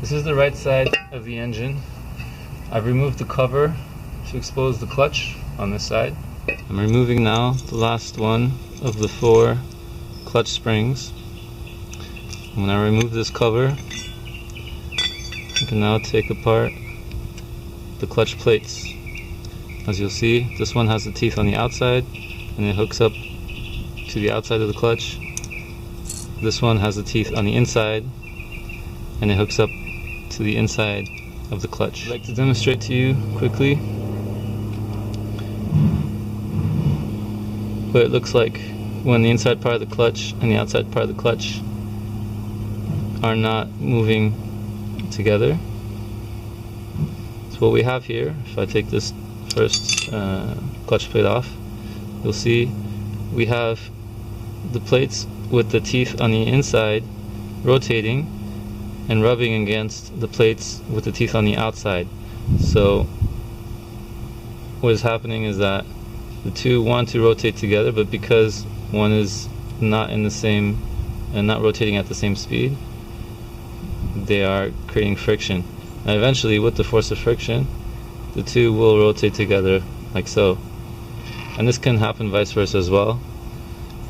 This is the right side of the engine. I've removed the cover to expose the clutch on this side. I'm removing now the last one of the 4 clutch springs. When I remove this cover, I can now take apart the clutch plates. As you'll see, this one has the teeth on the outside and it hooks up to the outside of the clutch. This one has the teeth on the inside and it hooks up to the inside of the clutch. I'd like to demonstrate to you quickly what it looks like when the inside part of the clutch and the outside part of the clutch are not moving together. So what we have here, if I take this first clutch plate off, you'll see we have the plates with the teeth on the inside rotating and rubbing against the plates with the teeth on the outside. So what is happening is that the two want to rotate together, but because one is not in the same and not rotating at the same speed, they are creating friction. And eventually, with the force of friction, the two will rotate together like so. And this can happen vice versa as well.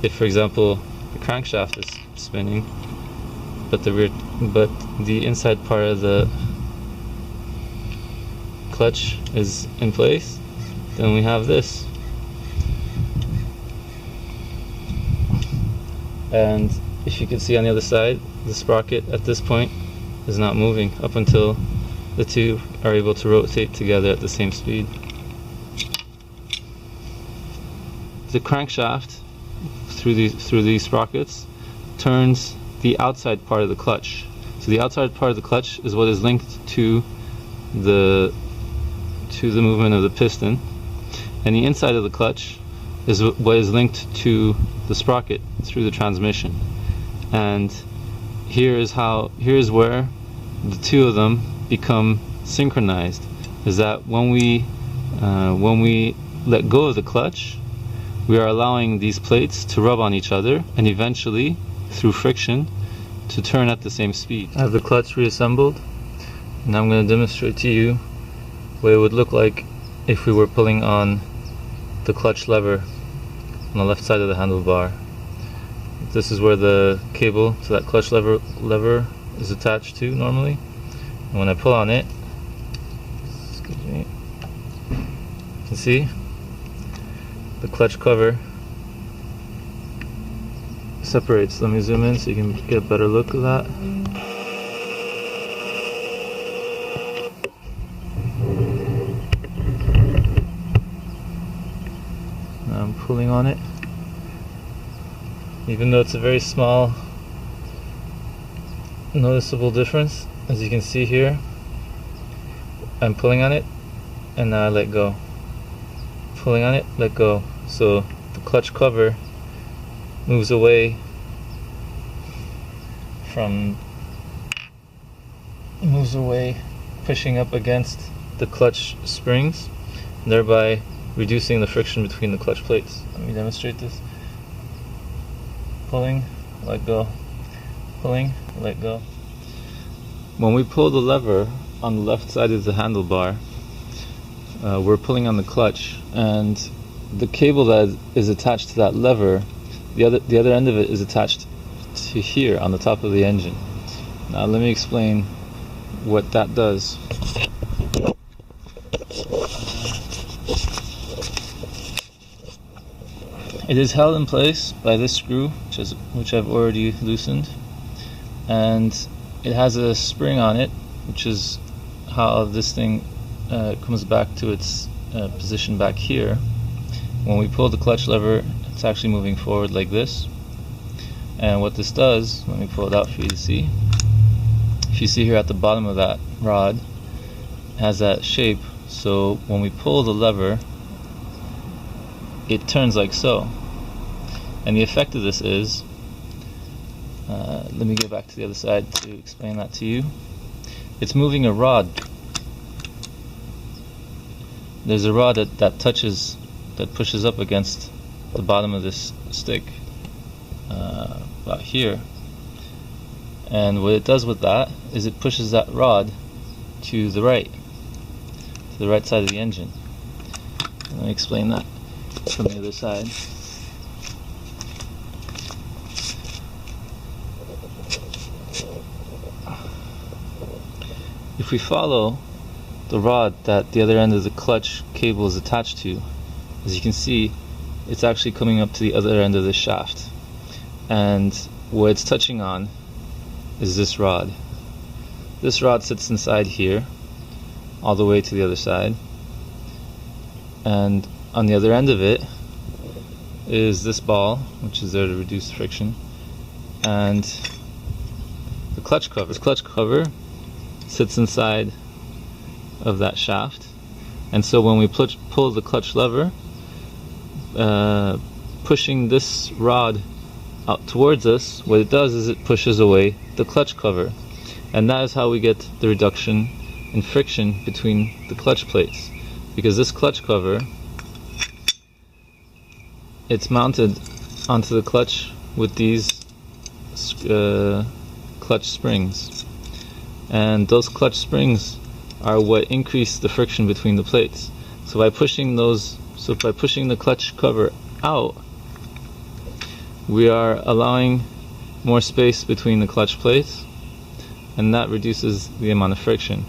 If, for example, the crankshaft is spinning, but the inside part of the clutch is in place, then we have this. And if you can see on the other side, the sprocket at this point is not moving up until the two are able to rotate together at the same speed. The crankshaft through these sprockets turns the outside part of the clutch. So the outside part of the clutch is what is linked to the movement of the piston, and the inside of the clutch is what is linked to the sprocket through the transmission. And here is where the two of them become synchronized. Is that when we let go of the clutch, we are allowing these plates to rub on each other and eventually, through friction, to turn at the same speed. I have the clutch reassembled, and I'm going to demonstrate to you what it would look like if we were pulling on the clutch lever on the left side of the handlebar. This is where the cable to that clutch lever is attached to normally. And when I pull on it, excuse me, you can see the clutch cover separates. Let me zoom in so you can get a better look of that. Now I'm pulling on it. Even though it's a very small, noticeable difference, as you can see here, I'm pulling on it and now I let go. Pulling on it, let go. So the clutch cover moves away pushing up against the clutch springs, thereby reducing the friction between the clutch plates. Let me demonstrate this. Pulling, let go. Pulling, let go. When we pull the lever on the left side of the handlebar, we're pulling on the clutch, and the cable that is attached to that lever, the other end of it is attached to here on the top of the engine. Now let me explain what that does. It is held in place by this screw, which I've already loosened, and it has a spring on it, which is how this thing comes back to its position back here. When we pull the clutch lever, it's actually moving forward like this. And what this does, let me pull it out for you to see. If you see here at the bottom of that rod, it has that shape. So when we pull the lever, it turns like so. And the effect of this is, let me go back to the other side to explain that to you. It's moving a rod. There's a rod that pushes up against the bottom of this stick, about here. And what it does with that is it pushes that rod to the right side of the engine. Let me explain that from the other side. If we follow the rod that the other end of the clutch cable is attached to, as you can see, it's actually coming up to the other end of the shaft, and what it's touching on is this rod. This rod sits inside here all the way to the other side, and on the other end of it is this ball, which is there to reduce friction, and the clutch cover. This clutch cover sits inside of that shaft, and so when we pull the clutch lever, pushing this rod out towards us, what it does is it pushes away the clutch cover, and that is how we get the reduction in friction between the clutch plates, because this clutch cover, it's mounted onto the clutch with these clutch springs, and those clutch springs are what increase the friction between the plates. So by pushing the clutch cover out, we are allowing more space between the clutch plates, and that reduces the amount of friction.